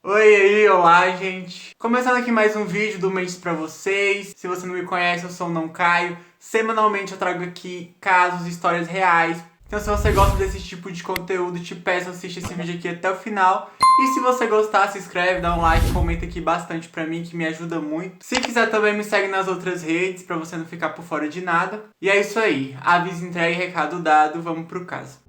Oi aí, olá gente! Começando aqui mais um vídeo do Mentes pra vocês. Se você não me conhece, eu sou o Não Caio. Semanalmente eu trago aqui casos, histórias reais. Então se você gosta desse tipo de conteúdo, te peço assistir esse vídeo aqui até o final. E se você gostar, se inscreve, dá um like, comenta aqui bastante pra mim, que me ajuda muito. Se quiser também me segue nas outras redes, pra você não ficar por fora de nada. E é isso aí, aviso entregue, recado dado, vamos pro caso.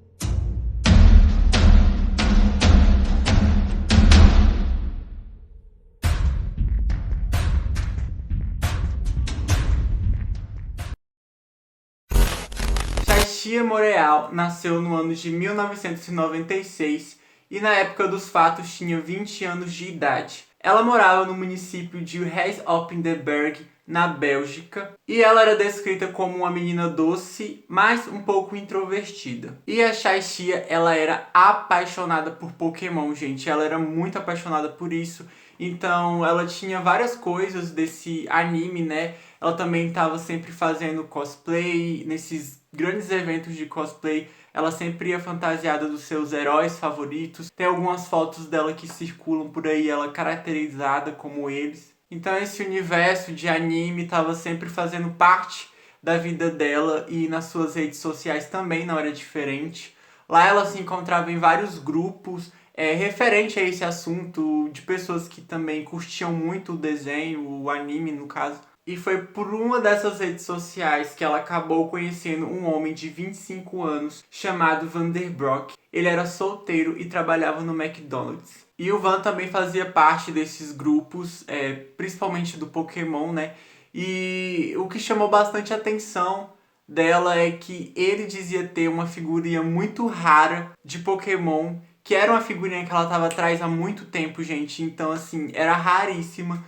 Shashia Moreal nasceu no ano de 1996 e na época dos fatos tinha 20 anos de idade. Ela morava no município de Huis-op-den-Berg, na Bélgica, e ela era descrita como uma menina doce, mas um pouco introvertida. E a Shashia, ela era apaixonada por Pokémon, gente. Ela era muito apaixonada por isso. Então, ela tinha várias coisas desse anime, né? Ela também estava sempre fazendo cosplay, nesses grandes eventos de cosplay. Ela sempre ia fantasiada dos seus heróis favoritos. Tem algumas fotos dela que circulam por aí, ela caracterizada como eles. Então esse universo de anime estava sempre fazendo parte da vida dela e nas suas redes sociais também não era diferente. Lá ela se encontrava em vários grupos referente a esse assunto, de pessoas que também curtiam muito o desenho, o anime no caso. E foi por uma dessas redes sociais que ela acabou conhecendo um homem de 25 anos chamado Vanderbroek. Ele era solteiro e trabalhava no McDonald's. E o Van também fazia parte desses grupos, principalmente do Pokémon, né? E o que chamou bastante atenção dela é que ele dizia ter uma figurinha muito rara de Pokémon, que era uma figurinha que ela tava atrás há muito tempo, gente. Então, assim, era raríssima.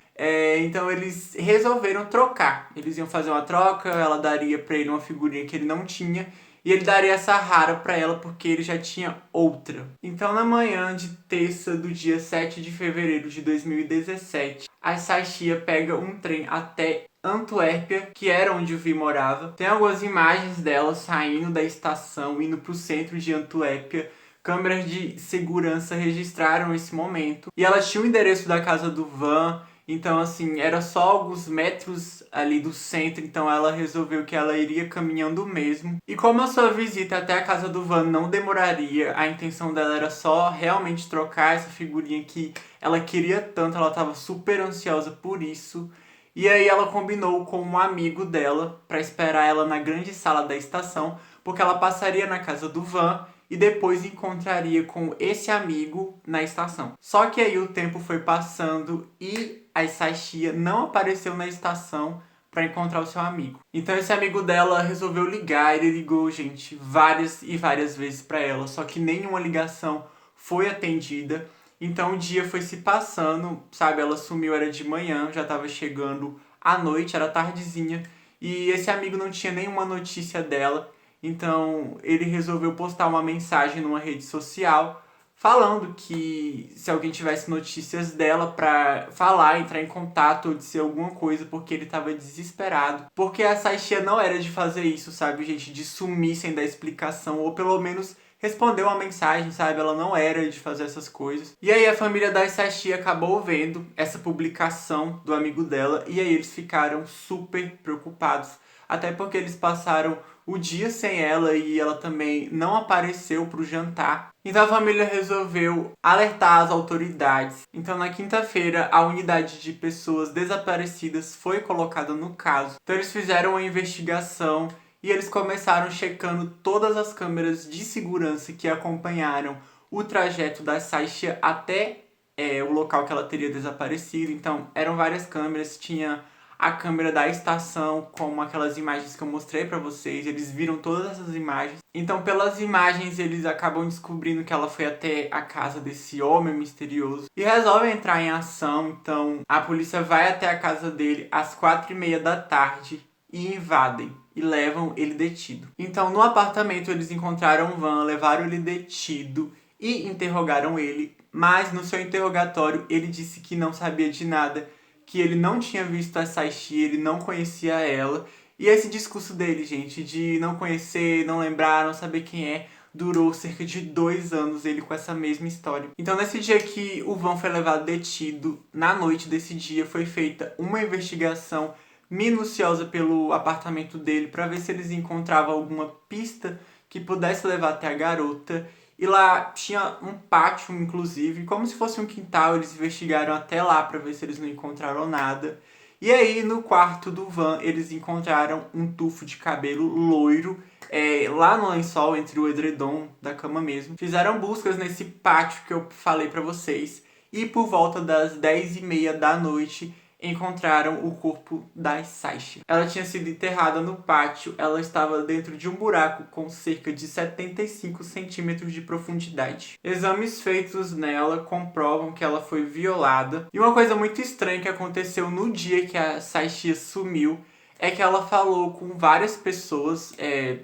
Então eles resolveram trocar. Eles iam fazer uma troca, ela daria pra ele uma figurinha que ele não tinha e ele daria essa rara pra ela porque ele já tinha outra. Então na manhã de terça do dia 7 de fevereiro de 2017, a Sashia pega um trem até Antuérpia, que era onde o Vi morava. Tem algumas imagens dela saindo da estação, indo pro centro de Antuérpia. Câmeras de segurança registraram esse momento. E ela tinha o endereço da casa do Van. Então, assim, era só alguns metros ali do centro, então ela resolveu que ela iria caminhando mesmo. E como a sua visita até a casa do Van não demoraria, a intenção dela era só realmente trocar essa figurinha que ela queria tanto, ela estava super ansiosa por isso. E aí ela combinou com um amigo dela para esperar ela na grande sala da estação, porque ela passaria na casa do Van e depois encontraria com esse amigo na estação. Só que aí o tempo foi passando e a Sashia não apareceu na estação para encontrar o seu amigo. Então esse amigo dela resolveu ligar, ele ligou, gente, várias e várias vezes para ela, só que nenhuma ligação foi atendida. Então o dia foi se passando, sabe? Ela sumiu, era de manhã, já estava chegando à noite, era tardezinha, e esse amigo não tinha nenhuma notícia dela. Então ele resolveu postar uma mensagem numa rede social falando que se alguém tivesse notícias dela pra falar, entrar em contato ou dizer alguma coisa, porque ele tava desesperado. Porque a Saishia não era de fazer isso, sabe, gente? De sumir sem dar explicação, ou pelo menos responder uma mensagem, sabe? Ela não era de fazer essas coisas. E aí a família da Saishia acabou vendo essa publicação do amigo dela, e aí eles ficaram super preocupados. Até porque eles passaram o dia sem ela e ela também não apareceu para o jantar. Então a família resolveu alertar as autoridades. Então na quinta-feira a unidade de pessoas desaparecidas foi colocada no caso. Então eles fizeram uma investigação e eles começaram checando todas as câmeras de segurança que acompanharam o trajeto da Saishia até o local que ela teria desaparecido. Então eram várias câmeras, tinha a câmera da estação, como aquelas imagens que eu mostrei pra vocês. Eles viram todas essas imagens. Então, pelas imagens, eles acabam descobrindo que ela foi até a casa desse homem misterioso e resolvem entrar em ação. Então, a polícia vai até a casa dele às 4h30 da tarde e invadem e levam ele detido. Então, no apartamento, eles encontraram o Van, levaram ele detido e interrogaram ele. Mas, no seu interrogatório, ele disse que não sabia de nada, que ele não tinha visto a Saishi, ele não conhecia ela. E esse discurso dele, gente, de não conhecer, não lembrar, não saber quem é, durou cerca de 2 anos ele com essa mesma história. Então nesse dia que o Van foi levado detido, na noite desse dia foi feita uma investigação minuciosa pelo apartamento dele para ver se eles encontravam alguma pista que pudesse levar até a garota. E lá tinha um pátio, inclusive, como se fosse um quintal. Eles investigaram até lá para ver se eles não encontraram nada. E aí, no quarto do Van, eles encontraram um tufo de cabelo loiro, lá no lençol, entre o edredom da cama mesmo. Fizeram buscas nesse pátio que eu falei pra vocês. E por volta das 10h30 da noite, encontraram o corpo da Sasha. Ela tinha sido enterrada no pátio, ela estava dentro de um buraco com cerca de 75 centímetros de profundidade. Exames feitos nela comprovam que ela foi violada. E uma coisa muito estranha que aconteceu no dia que a Sasha sumiu é que ela falou com várias pessoas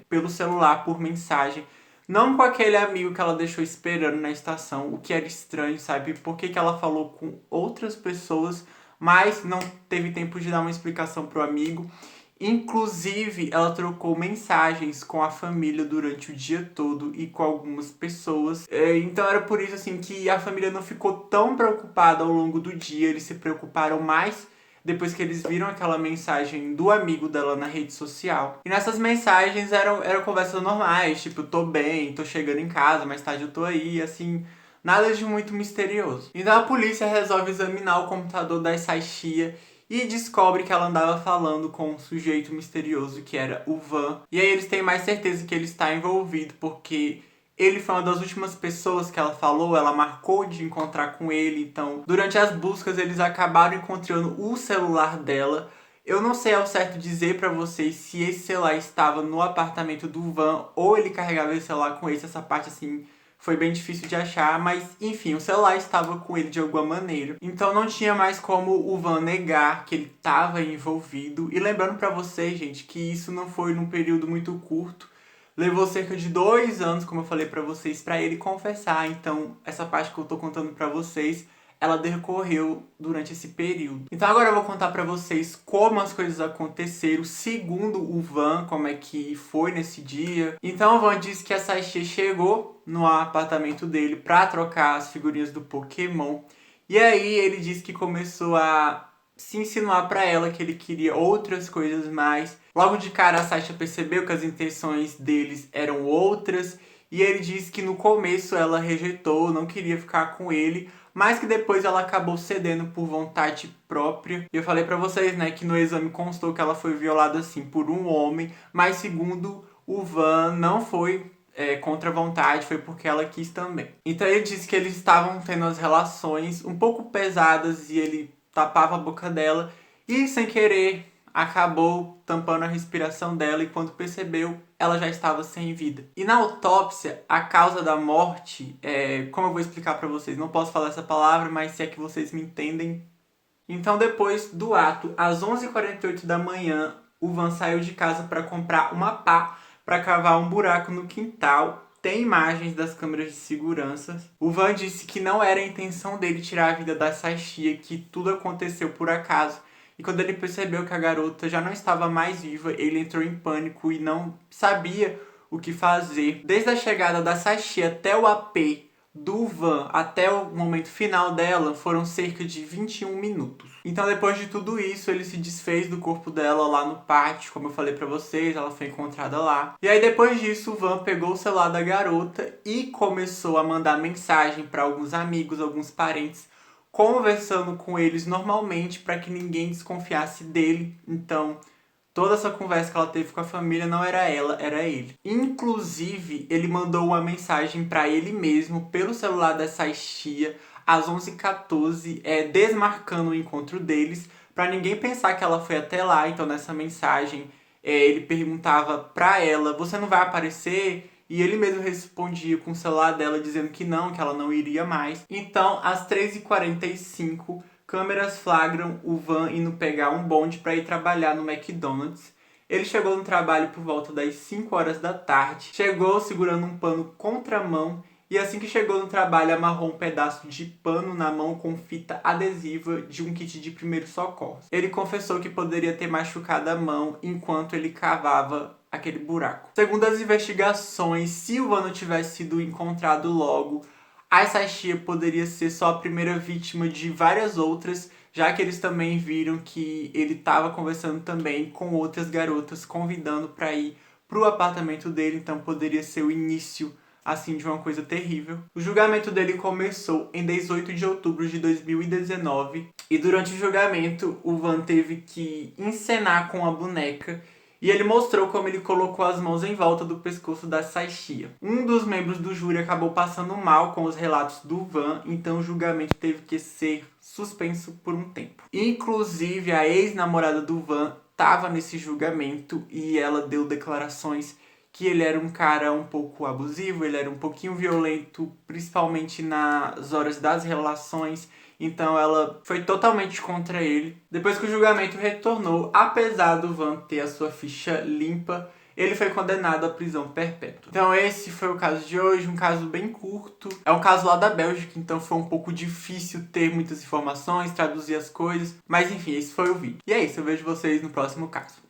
pelo celular, por mensagem. Não com aquele amigo que ela deixou esperando na estação, o que era estranho, sabe? Por que ela falou com outras pessoas, mas não teve tempo de dar uma explicação pro amigo. Inclusive, ela trocou mensagens com a família durante o dia todo e com algumas pessoas. Então era por isso assim que a família não ficou tão preocupada ao longo do dia. Eles se preocuparam mais depois que eles viram aquela mensagem do amigo dela na rede social. E nessas mensagens eram conversas normais, tipo, tô bem, tô chegando em casa, mais tarde eu tô aí, assim, nada de muito misterioso. Então a polícia resolve examinar o computador da Sasha e descobre que ela andava falando com um sujeito misterioso que era o Van. E aí eles têm mais certeza que ele está envolvido, porque ele foi uma das últimas pessoas que ela falou, ela marcou de encontrar com ele. Então, durante as buscas, eles acabaram encontrando o celular dela. Eu não sei ao certo dizer pra vocês se esse celular estava no apartamento do Van ou ele carregava esse celular com esse. Essa parte, assim, foi bem difícil de achar, mas enfim, o celular estava com ele de alguma maneira. Então não tinha mais como o Van negar que ele estava envolvido. E lembrando pra vocês, gente, que isso não foi num período muito curto. Levou cerca de 2 anos, como eu falei pra vocês, pra ele confessar. Então, essa parte que eu tô contando pra vocês, ela decorreu durante esse período. Então agora eu vou contar pra vocês como as coisas aconteceram, segundo o Van, como é que foi nesse dia. Então o Van disse que a Sasha chegou no apartamento dele pra trocar as figurinhas do Pokémon. E aí ele disse que começou a se insinuar pra ela que ele queria outras coisas mais. Logo de cara a Sasha percebeu que as intenções deles eram outras. E ele disse que no começo ela rejeitou, não queria ficar com ele, mas que depois ela acabou cedendo por vontade própria. E eu falei pra vocês, né, que no exame constou que ela foi violada, assim, por um homem, mas segundo o Van, não foi contra a vontade, foi porque ela quis também. Então ele disse que eles estavam tendo as relações um pouco pesadas e ele tapava a boca dela e, sem querer, acabou tampando a respiração dela, e quando percebeu, ela já estava sem vida. E na autópsia, a causa da morte, como eu vou explicar pra vocês, não posso falar essa palavra, mas se é que vocês me entendem. Então depois do ato, às 11h48 da manhã, o Van saiu de casa para comprar uma pá para cavar um buraco no quintal. Tem imagens das câmeras de segurança. O Van disse que não era a intenção dele tirar a vida da Sasha, que tudo aconteceu por acaso. E quando ele percebeu que a garota já não estava mais viva, ele entrou em pânico e não sabia o que fazer. Desde a chegada da Sasha até o AP do Van, até o momento final dela, foram cerca de 21 minutos. Então depois de tudo isso, ele se desfez do corpo dela lá no pátio, como eu falei pra vocês, ela foi encontrada lá. E aí depois disso, o Van pegou o celular da garota e começou a mandar mensagem para alguns amigos, alguns parentes, conversando com eles normalmente para que ninguém desconfiasse dele. Então, toda essa conversa que ela teve com a família não era ela, era ele. Inclusive, ele mandou uma mensagem para ele mesmo pelo celular da Sasha às 11h14, desmarcando o encontro deles, para ninguém pensar que ela foi até lá. Então, nessa mensagem, ele perguntava para ela: você não vai aparecer? E ele mesmo respondia com o celular dela dizendo que ela não iria mais. Então, às 3h45, câmeras flagram o Van indo pegar um bonde para ir trabalhar no McDonald's. Ele chegou no trabalho por volta das 5 horas da tarde. Chegou segurando um pano contramão e assim que chegou no trabalho amarrou um pedaço de pano na mão com fita adesiva de um kit de primeiros socorros. Ele confessou que poderia ter machucado a mão enquanto ele cavava aquele buraco. Segundo as investigações, se o Van não tivesse sido encontrado logo, a Saishia poderia ser só a primeira vítima de várias outras, já que eles também viram que ele estava conversando também com outras garotas, convidando para ir pro apartamento dele, então poderia ser o início assim de uma coisa terrível. O julgamento dele começou em 18 de outubro de 2019 e durante o julgamento o Van teve que encenar com a boneca e ele mostrou como ele colocou as mãos em volta do pescoço da Saishia. Um dos membros do júri acabou passando mal com os relatos do Van, então o julgamento teve que ser suspenso por um tempo. Inclusive, a ex-namorada do Van estava nesse julgamento e ela deu declarações que ele era um cara um pouco abusivo, ele era um pouquinho violento, principalmente nas horas das relações. Então ela foi totalmente contra ele. Depois que o julgamento retornou, apesar do Van ter a sua ficha limpa, ele foi condenado à prisão perpétua. Então esse foi o caso de hoje, um caso bem curto. É um caso lá da Bélgica, então foi um pouco difícil ter muitas informações, traduzir as coisas. Mas enfim, esse foi o vídeo. E é isso, eu vejo vocês no próximo caso.